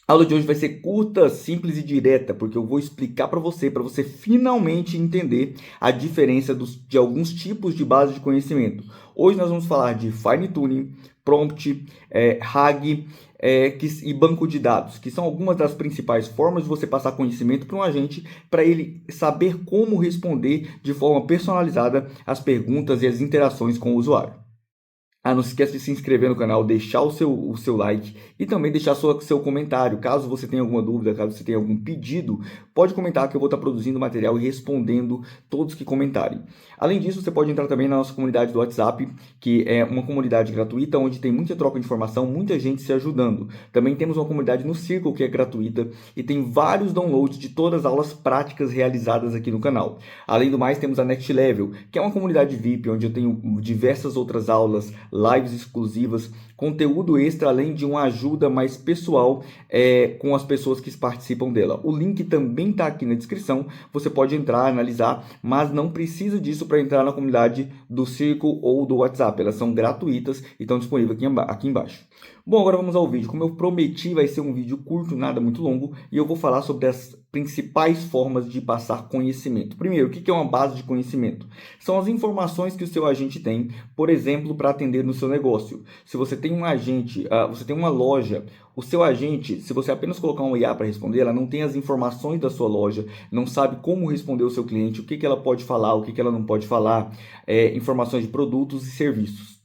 A aula de hoje vai ser curta, simples e direta, porque eu vou explicar para você finalmente entender a diferença de alguns tipos de base de conhecimento. Hoje nós vamos falar de Fine Tuning, Prompt, RAG e banco de dados, que são algumas das principais formas de você passar conhecimento para um agente, para ele saber como responder de forma personalizada as perguntas e as interações com o usuário. Não se esqueça de se inscrever no canal, deixar o seu like e também deixar seu comentário. Caso você tenha alguma dúvida, caso você tenha algum pedido, pode comentar que eu vou estar produzindo material e respondendo todos que comentarem. Além disso, você pode entrar também na nossa comunidade do WhatsApp, que é uma comunidade gratuita, onde tem muita troca de informação, muita gente se ajudando. Também temos uma comunidade no Circle, que é gratuita, e tem vários downloads de todas as aulas práticas realizadas aqui no canal. Além do mais, temos a Next Level, que é uma comunidade VIP, onde eu tenho diversas outras aulas, lives exclusivas, conteúdo extra, além de uma ajuda mais pessoal com as pessoas que participam dela. O link também está aqui na descrição, você pode entrar, analisar, mas não precisa disso para entrar na comunidade do Circle ou do WhatsApp. Elas são gratuitas e estão disponíveis aqui embaixo. Bom, agora vamos ao vídeo. Como eu prometi, vai ser um vídeo curto, nada muito longo, e eu vou falar sobre as principais formas de passar conhecimento. Primeiro, o que é uma base de conhecimento? São as informações que o seu agente tem, por exemplo, para atender no seu negócio. Se você tem um agente, você tem uma loja, o seu agente, se você apenas colocar um IA para responder, ela não tem as informações da sua loja, não sabe como responder o seu cliente, o que ela pode falar, o que ela não pode falar, informações de produtos e serviços.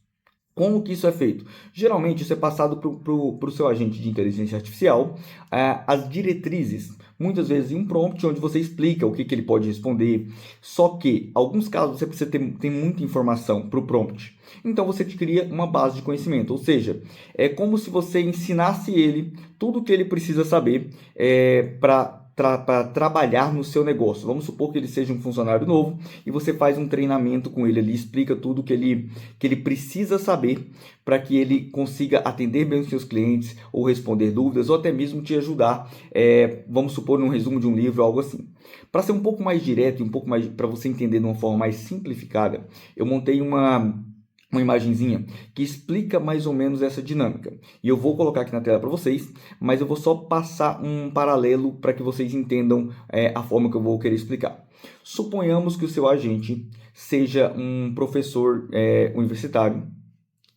Como que isso é feito? Geralmente isso é passado para o seu agente de inteligência artificial, as diretrizes, muitas vezes em um prompt onde você explica o que ele pode responder, só que, em alguns casos, você precisa ter muita informação para o prompt. Então você cria uma base de conhecimento, ou seja, é como se você ensinasse ele tudo o que ele precisa saber para trabalhar no seu negócio. Vamos supor que ele seja um funcionário novo e você faz um treinamento com ele ali, explica tudo que ele precisa saber para que ele consiga atender bem os seus clientes ou responder dúvidas ou até mesmo te ajudar, vamos supor, num resumo de um livro, algo assim. Para ser um pouco mais direto e um pouco mais para você entender de uma forma mais simplificada, eu montei uma imagenzinha que explica mais ou menos essa dinâmica. E eu vou colocar aqui na tela para vocês, mas eu vou só passar um paralelo para que vocês entendam a forma que eu vou querer explicar. Suponhamos que o seu agente seja um professor universitário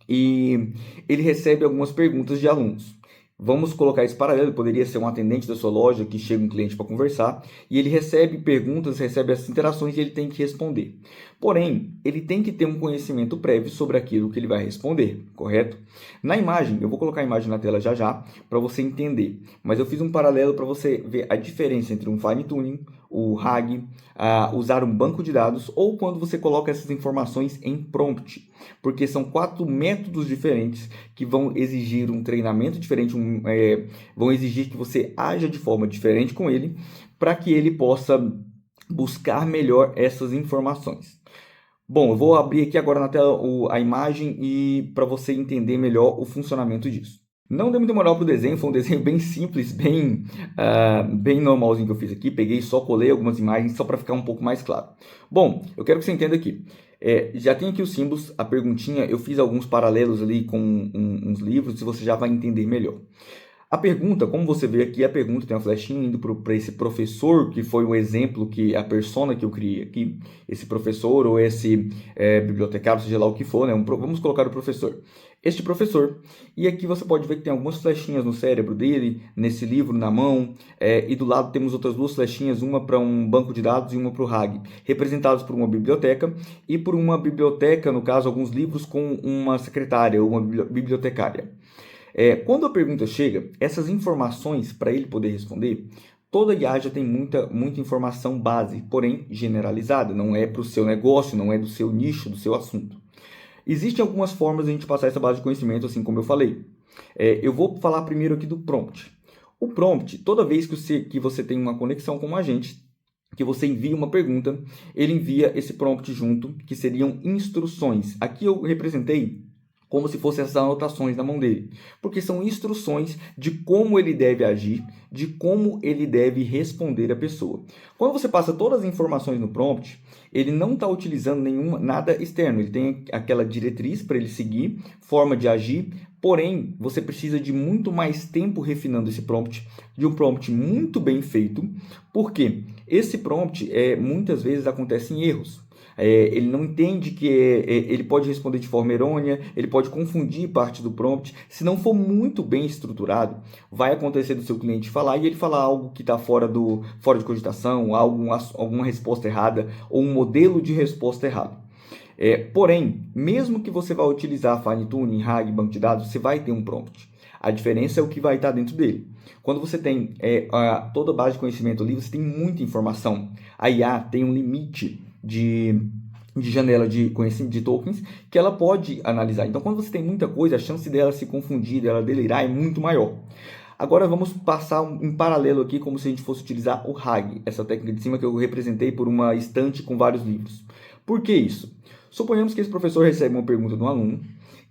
e ele recebe algumas perguntas de alunos. Vamos colocar esse paralelo, poderia ser um atendente da sua loja que chega um cliente para conversar e ele recebe perguntas, recebe essas interações e ele tem que responder. Porém, ele tem que ter um conhecimento prévio sobre aquilo que ele vai responder, correto? Na imagem, eu vou colocar a imagem na tela já para você entender, mas eu fiz um paralelo para você ver a diferença entre um fine tuning, o RAG, usar um banco de dados ou quando você coloca essas informações em prompt, porque são 4 métodos diferentes que vão exigir um treinamento diferente, vão exigir que você haja de forma diferente com ele para que ele possa buscar melhor essas informações. Bom, eu vou abrir aqui agora na tela a imagem e para você entender melhor o funcionamento disso. Não dei muita moral para o desenho, foi um desenho bem simples, bem normalzinho que eu fiz aqui. Peguei só colei algumas imagens só para ficar um pouco mais claro. Bom, eu quero que você entenda aqui. Já tem aqui os símbolos, a perguntinha, eu fiz alguns paralelos ali com uns livros e você já vai entender melhor. A pergunta, como você vê aqui, a pergunta tem uma flechinha indo para esse professor, que foi o exemplo, que a persona que eu criei aqui, esse professor ou esse bibliotecário, seja lá o que for, né? Vamos colocar o professor. Este professor, e aqui você pode ver que tem algumas flechinhas no cérebro dele, nesse livro, na mão, e do lado temos outras 2 flechinhas, uma para um banco de dados e uma para o RAG, representados por uma biblioteca e por uma biblioteca, no caso, alguns livros com uma secretária ou uma bibliotecária. Quando a pergunta chega, essas informações, para ele poder responder, toda IA já tem muita informação base, porém generalizada, não é para o seu negócio, não é do seu nicho, do seu assunto. Existem algumas formas de a gente passar essa base de conhecimento, assim como eu falei. Eu vou falar primeiro aqui do prompt. O prompt, toda vez que você tem uma conexão com um agente, que você envia uma pergunta, ele envia esse prompt junto, que seriam instruções. Aqui eu representei como se fossem essas anotações na mão dele, porque são instruções de como ele deve agir, de como ele deve responder a pessoa. Quando você passa todas as informações no prompt, ele não está utilizando nada externo, ele tem aquela diretriz para ele seguir, forma de agir, porém, você precisa de muito mais tempo refinando esse prompt, de um prompt muito bem feito, porque esse prompt, muitas vezes, acontecem erros. Ele não entende que ele pode responder de forma errônea, ele pode confundir parte do prompt. Se não for muito bem estruturado, vai acontecer do seu cliente falar e ele falar algo que está fora de cogitação, alguma resposta errada ou um modelo de resposta errado. Porém, mesmo que você vá utilizar Fine Tuning, RAG, banco de dados, você vai ter um prompt. A diferença é o que vai estar dentro dele. Quando você tem toda a base de conhecimento ali, você tem muita informação. A IA tem um limite de janela de conhecimento de tokens que ela pode analisar. Então, quando você tem muita coisa, a chance dela se confundir, dela delirar é muito maior. Agora vamos passar em paralelo aqui como se a gente fosse utilizar o RAG, essa técnica de cima que eu representei por uma estante com vários livros. Por que isso? Suponhamos que esse professor recebe uma pergunta do aluno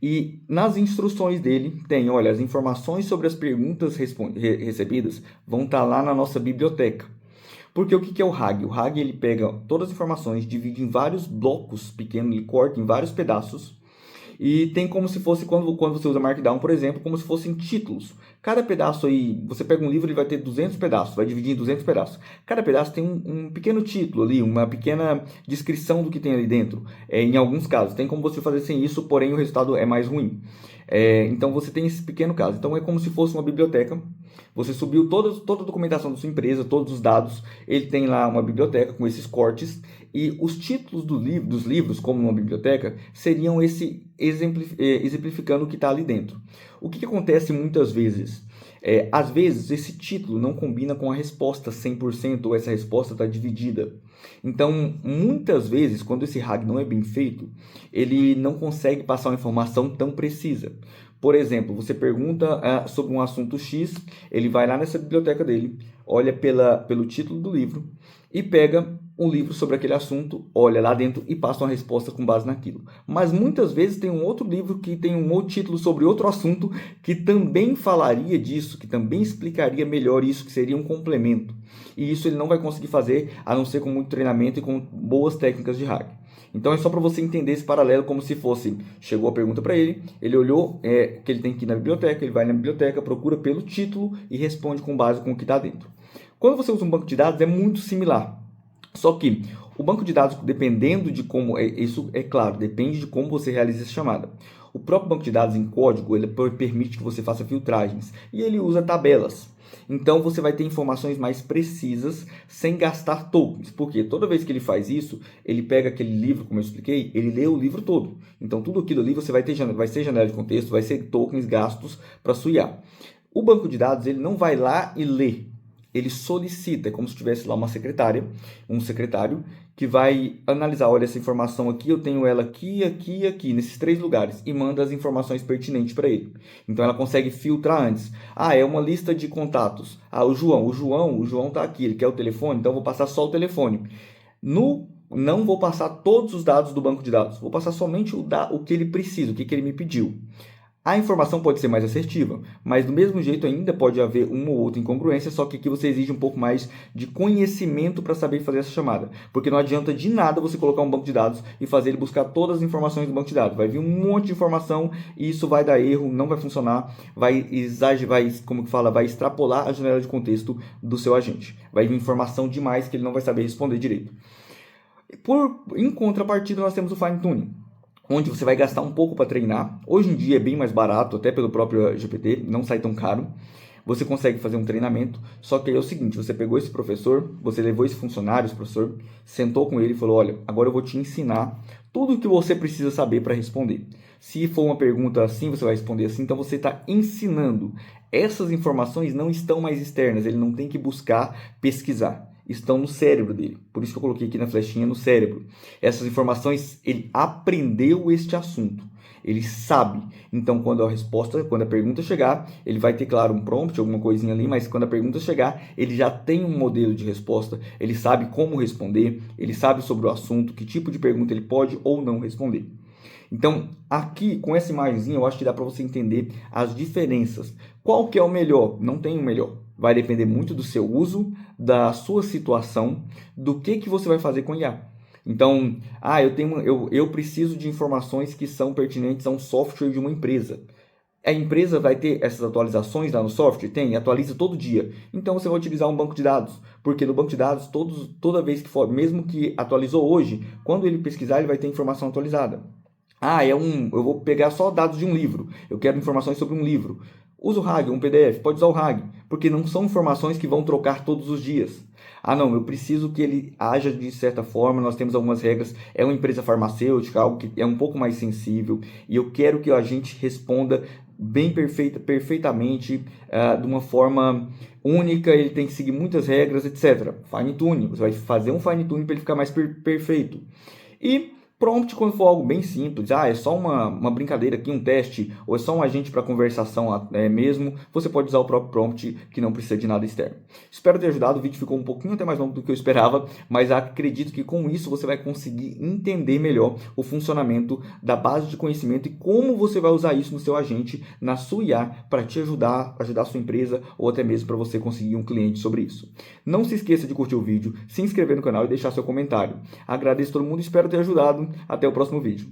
e nas instruções dele tem, olha, as informações sobre as perguntas recebidas vão estar lá na nossa biblioteca. Porque o que é o RAG? O RAG ele pega todas as informações, divide em vários blocos pequenos, ele corta em vários pedaços e tem como se fosse, quando você usa Markdown, por exemplo, como se fossem títulos. Cada pedaço aí, você pega um livro, ele vai ter 200 pedaços, vai dividir em 200 pedaços. Cada pedaço tem um pequeno título ali, uma pequena descrição do que tem ali dentro. Em alguns casos, tem como você fazer sem isso, porém o resultado é mais ruim. Então você tem esse pequeno caso. Então é como se fosse uma biblioteca. Você subiu toda a documentação da sua empresa, todos os dados. Ele tem lá uma biblioteca com esses cortes. E os títulos dos livros, como uma biblioteca, seriam exemplificando o que está ali dentro. O que acontece muitas vezes? Às vezes, esse título não combina com a resposta 100% ou essa resposta está dividida. Então, muitas vezes, quando esse RAG não é bem feito, ele não consegue passar uma informação tão precisa. Por exemplo, você pergunta sobre um assunto X, ele vai lá nessa biblioteca dele, olha pelo título do livro e pega um livro sobre aquele assunto, olha lá dentro e passa uma resposta com base naquilo. Mas muitas vezes tem um outro livro que tem um outro título sobre outro assunto que também falaria disso, que também explicaria melhor isso, que seria um complemento. E isso ele não vai conseguir fazer, a não ser com muito treinamento e com boas técnicas de RAG. Então é só para você entender esse paralelo como se fosse, chegou a pergunta para ele olhou que ele tem que ir na biblioteca, ele vai na biblioteca, procura pelo título e responde com base com o que está dentro. Quando você usa um banco de dados é muito similar. Só que o banco de dados, dependendo de como, isso é claro, depende de como você realiza essa chamada. O próprio banco de dados em código, ele permite que você faça filtragens e ele usa tabelas. Então você vai ter informações mais precisas sem gastar tokens, porque toda vez que ele faz isso, ele pega aquele livro, como eu expliquei, ele lê o livro todo. Então tudo aquilo ali você vai ser janela de contexto, vai ser tokens gastos para sua IA. O banco de dados ele não vai lá e lê. Ele solicita, é como se tivesse lá uma secretária, um secretário, que vai analisar, olha, essa informação aqui, eu tenho ela aqui, aqui e aqui, nesses 3 lugares, e manda as informações pertinentes para ele. Então, ela consegue filtrar antes. É uma lista de contatos. O João está aqui, ele quer o telefone, então eu vou passar só o telefone. Não vou passar todos os dados do banco de dados, vou passar somente o que ele precisa, o que ele me pediu. A informação pode ser mais assertiva, mas do mesmo jeito ainda pode haver uma ou outra incongruência, só que aqui você exige um pouco mais de conhecimento para saber fazer essa chamada. Porque não adianta de nada você colocar um banco de dados e fazer ele buscar todas as informações do banco de dados. Vai vir um monte de informação e isso vai dar erro, não vai funcionar, vai extrapolar a janela de contexto do seu agente. Vai vir informação demais que ele não vai saber responder direito. Em contrapartida, nós temos o Fine Tuning, onde você vai gastar um pouco para treinar. Hoje em dia é bem mais barato, até pelo próprio GPT, não sai tão caro. Você consegue fazer um treinamento, só que aí é o seguinte, você pegou esse professor, você levou esse funcionário, esse professor, sentou com ele e falou, olha, agora eu vou te ensinar tudo o que você precisa saber para responder. Se for uma pergunta assim, você vai responder assim, então você está ensinando. Essas informações não estão mais externas, ele não tem que buscar pesquisar. Estão no cérebro dele. Por isso que eu coloquei aqui na flechinha no cérebro. Essas informações, ele aprendeu este assunto. Ele sabe. Então, quando a pergunta chegar, ele vai ter, claro, um prompt, alguma coisinha ali, mas quando a pergunta chegar, ele já tem um modelo de resposta, ele sabe como responder, ele sabe sobre o assunto, que tipo de pergunta ele pode ou não responder. Então, aqui com essa imagenzinha, eu acho que dá para você entender as diferenças. Qual que é o melhor? Não tem o melhor. Vai depender muito do seu uso, da sua situação, do que você vai fazer com IA. Então, eu preciso de informações que são pertinentes a um software de uma empresa. A empresa vai ter essas atualizações lá no software? Tem, atualiza todo dia. Então você vai utilizar um banco de dados, porque no banco de dados, toda vez que for, mesmo que atualizou hoje, quando ele pesquisar, ele vai ter informação atualizada. Eu vou pegar só dados de um livro. Eu quero informações sobre um livro. Usa o RAG, um PDF, pode usar o RAG, porque não são informações que vão trocar todos os dias. Não, eu preciso que ele haja de certa forma, nós temos algumas regras, é uma empresa farmacêutica, algo que é um pouco mais sensível, e eu quero que a gente responda perfeitamente, de uma forma única, ele tem que seguir muitas regras, etc. Fine tuning, você vai fazer um fine tuning para ele ficar mais perfeito. E prompt, quando for algo bem simples, é só uma brincadeira aqui, um teste, ou é só um agente para conversação mesmo, você pode usar o próprio prompt, que não precisa de nada externo. Espero ter ajudado, o vídeo ficou um pouquinho até mais longo do que eu esperava, mas acredito que com isso você vai conseguir entender melhor o funcionamento da base de conhecimento e como você vai usar isso no seu agente, na sua IA, para te ajudar a sua empresa, ou até mesmo para você conseguir um cliente sobre isso. Não se esqueça de curtir o vídeo, se inscrever no canal e deixar seu comentário. Agradeço a todo mundo e espero ter ajudado. Até o próximo vídeo.